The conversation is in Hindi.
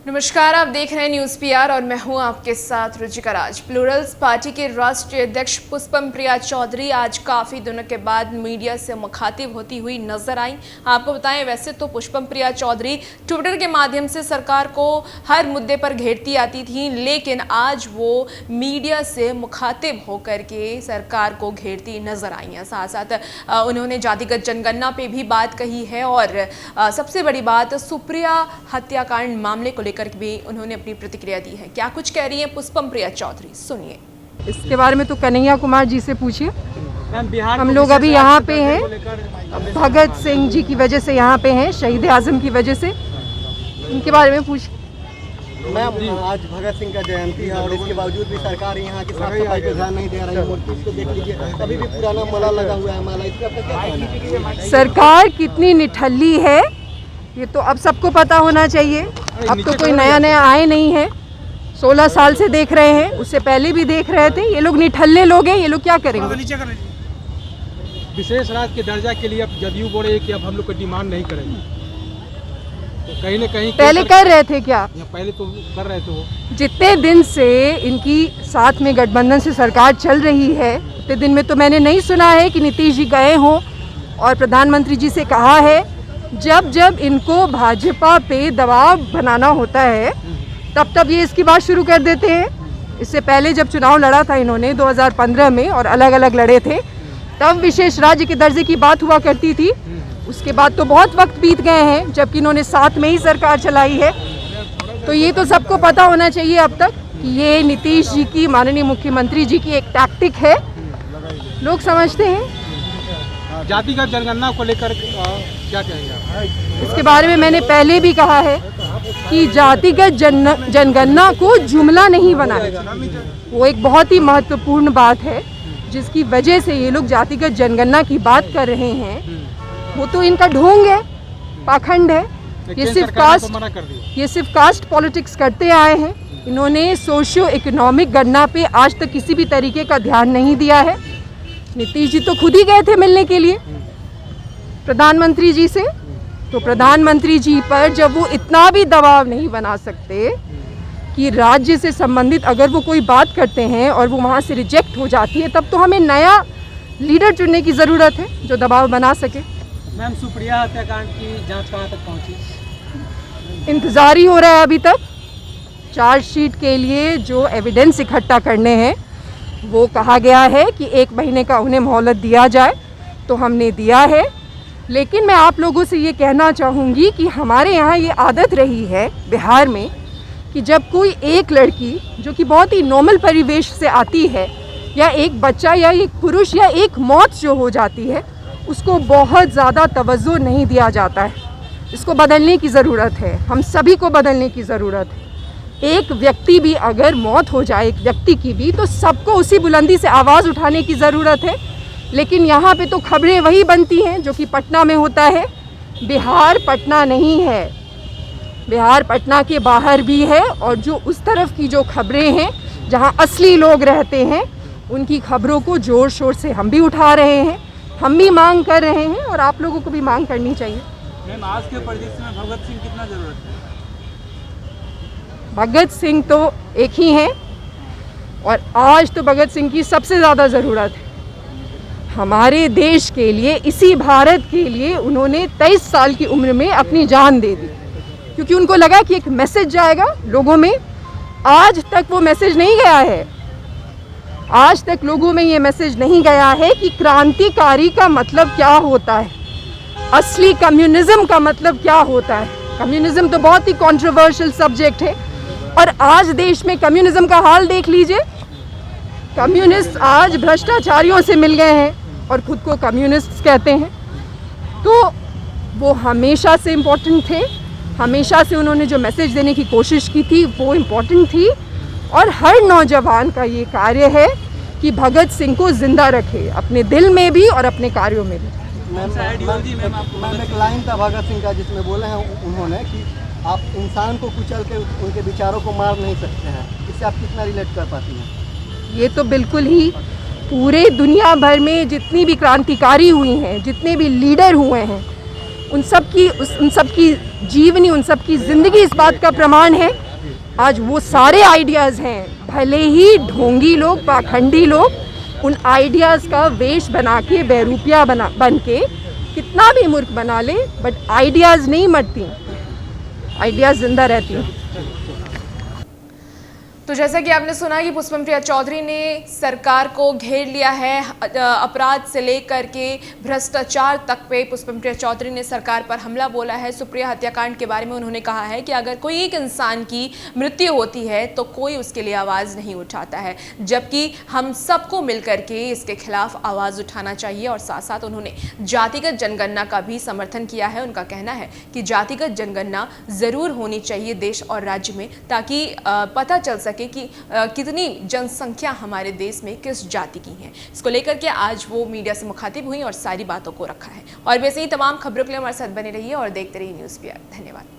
नमस्कार, आप देख रहे हैं न्यूज़ पीआर और मैं हूं आपके साथ रुचिका राज। प्लूरल्स पार्टी के राष्ट्रीय अध्यक्ष पुष्पम प्रिया चौधरी आज काफ़ी दिनों के बाद मीडिया से मुखातिब होती हुई नजर आई। आपको बताएं, वैसे तो पुष्पम प्रिया चौधरी ट्विटर के माध्यम से सरकार को हर मुद्दे पर घेरती आती थी, लेकिन आज वो मीडिया से मुखातिब होकर के सरकार को घेरती नजर आई हैं। साथ साथ उन्होंने जातिगत जनगणना पे भी बात कही है और सबसे बड़ी बात सुप्रिया हत्याकांड मामले को कर भी उन्होंने अपनी प्रतिक्रिया दी है। क्या कुछ कह रही हैं पुष्पम प्रिया चौधरी, सुनिए। इसके बारे में तो कन्हैया कुमार जी से पूछिए। हम लोग अभी यहाँ पे हैं, भगत सिंह जी की वजह से यहाँ पे हैं, शहीद आजम की वजह से, इनके बारे में पूछिए। मैम, आज भगत सिंह का जयंती है और इसके बावजूद भी सरकार यहाँ की साफ सफाई पे ध्यान नहीं दे रही है। मूर्ति को देख लीजिए, अभी भी पुराना माला लगा हुआ है। माला इसका क्या कहना है? सरकार कितनी निठल्ली है ये तो अब सबको पता होना चाहिए। अब तो कोई नया आए नहीं है, 16 साल से देख रहे हैं, उससे पहले भी देख रहे थे। ये लोग निठल्ले लोग हैं, ये लोग क्या करेंगे? विशेष राज्य के दर्जा के लिए अब जदयू बोले कि अब हम लोग को डिमांड नहीं करेंगे, तो कहीं न कहीं पहले कर रहे थे क्या? पहले तो कर रहे थे वो। जितने दिन से इनकी साथ में गठबंधन से सरकार चल रही है, उतने दिन में तो मैंने नहीं सुना है कि नीतीश जी गए हों और प्रधानमंत्री जी से कहा है। जब इनको भाजपा पे दबाव बनाना होता है तब ये इसकी बात शुरू कर देते हैं। इससे पहले जब चुनाव लड़ा था इन्होंने 2015 में और अलग अलग लड़े थे, तब विशेष राज्य के दर्जे की बात हुआ करती थी। उसके बाद तो बहुत वक्त बीत गए हैं, जबकि इन्होंने साथ में ही सरकार चलाई है। तो ये तो सबको पता होना चाहिए अब तक कि ये नीतीश जी की, माननीय मुख्यमंत्री जी की एक टैक्टिक है, लोग समझते हैं। जातिगत जनगणना को लेकर क्या कहेंगे? इसके बारे में मैंने पहले भी कहा है कि जातिगत जनगणना को जुमला नहीं बनाना। वो एक बहुत ही महत्वपूर्ण बात है, जिसकी वजह से ये लोग जातिगत जनगणना की बात कर रहे हैं। वो तो इनका ढोंग है, पाखंड है। ये सिर्फ कास्ट पॉलिटिक्स करते आए हैं। इन्होंने सोशियो इकोनॉमिक गणना पे आज तक किसी भी तरीके का ध्यान नहीं दिया है। नीतीश जी तो खुद ही गए थे मिलने के लिए प्रधानमंत्री जी से, तो प्रधानमंत्री जी पर जब वो इतना भी दबाव नहीं बना सकते कि राज्य से संबंधित अगर वो कोई बात करते हैं और वो वहाँ से रिजेक्ट हो जाती है, तब तो हमें नया लीडर चुनने की ज़रूरत है जो दबाव बना सके। मैम, सुप्रिया हत्याकांड की जांच कहाँ तक पहुँची? इंतज़ार ही हो रहा है अभी तक। चार्जशीट के लिए जो एविडेंस इकट्ठा करने हैं वो कहा गया है कि 1 महीने का उन्हें मोहलत दिया जाए, तो हमने दिया है। लेकिन मैं आप लोगों से ये कहना चाहूँगी कि हमारे यहाँ ये आदत रही है बिहार में कि जब कोई एक लड़की जो कि बहुत ही नॉर्मल परिवेश से आती है, या एक बच्चा या एक पुरुष या एक मौत जो हो जाती है, उसको बहुत ज़्यादा तवज्जो नहीं दिया जाता है। इसको बदलने की ज़रूरत है, हम सभी को बदलने की ज़रूरत है। एक व्यक्ति भी अगर मौत हो जाए, एक व्यक्ति की भी, तो सबको उसी बुलंदी से आवाज़ उठाने की ज़रूरत है। लेकिन यहाँ पे तो खबरें वही बनती हैं जो कि पटना में होता है। बिहार पटना नहीं है, बिहार पटना के बाहर भी है। और जो उस तरफ की जो खबरें हैं जहाँ असली लोग रहते हैं, उनकी खबरों को ज़ोर शोर से हम भी उठा रहे हैं, हम भी मांग कर रहे हैं और आप लोगों को भी मांग करनी चाहिए। मैम, आज के परिदृश्य में भगत सिंह कितना ज़रूरत है? भगत सिंह तो एक ही हैं और आज तो भगत सिंह की सबसे ज़्यादा ज़रूरत है। हमारे देश के लिए, इसी भारत के लिए उन्होंने 23 साल की उम्र में अपनी जान दे दी, क्योंकि उनको लगा कि एक मैसेज जाएगा लोगों में। आज तक वो मैसेज नहीं गया है। आज तक लोगों में ये मैसेज नहीं गया है कि क्रांतिकारी का मतलब क्या होता है, असली कम्युनिज्म का मतलब क्या होता है। कम्युनिज्म तो बहुत ही कंट्रोवर्शियल सब्जेक्ट है और आज देश में कम्युनिज्म का हाल देख लीजिए। कम्युनिस्ट आज भ्रष्टाचारियों से मिल गए हैं और खुद को कम्युनिस्ट कहते हैं। तो वो हमेशा से इम्पोर्टेंट थे, हमेशा से उन्होंने जो मैसेज देने की कोशिश की थी वो इम्पोर्टेंट थी। और हर नौजवान का ये कार्य है कि भगत सिंह को जिंदा रखे, अपने दिल में भी और अपने कार्यों में भी। मैम, एक लाइन था भगत सिंह का जिसमें बोले हैं उन्होंने कि आप इंसान को कुचल के उनके विचारों को मार नहीं सकते हैं। इससे आप कितना रिलेट कर पाती हैं? ये तो बिल्कुल ही पूरे दुनिया भर में जितनी भी क्रांतिकारी हुई हैं, जितने भी लीडर हुए हैं, उन सब की जीवनी, उन सब की ज़िंदगी इस बात का प्रमाण है। आज वो सारे आइडियाज़ हैं, भले ही ढोंगी लोग, पाखंडी लोग उन आइडियाज़ का वेश बना के, बेरूपिया बन के कितना भी मूर्ख बना ले, बट आइडियाज़ नहीं मरती, आइडियाज़ जिंदा रहती हैं। तो जैसा कि आपने सुना कि पुष्पम प्रिया चौधरी ने सरकार को घेर लिया है, अपराध से लेकर के भ्रष्टाचार तक पे पुष्पम प्रिया चौधरी ने सरकार पर हमला बोला है। सुप्रिया हत्याकांड के बारे में उन्होंने कहा है कि अगर कोई एक इंसान की मृत्यु होती है तो कोई उसके लिए आवाज़ नहीं उठाता है, जबकि हम सबको मिलकर के इसके खिलाफ आवाज़ उठाना चाहिए। और साथ साथ उन्होंने जातिगत जनगणना का भी समर्थन किया है। उनका कहना है कि जातिगत जनगणना ज़रूर होनी चाहिए देश और राज्य में, ताकि पता चल सके कि कितनी जनसंख्या हमारे देश में किस जाति की है। इसको लेकर के आज वो मीडिया से मुखातिब हुई और सारी बातों को रखा है। और वैसे ही तमाम खबरों के लिए हमारे साथ बने रहिए और देखते रहिए न्यूज़ PR। धन्यवाद।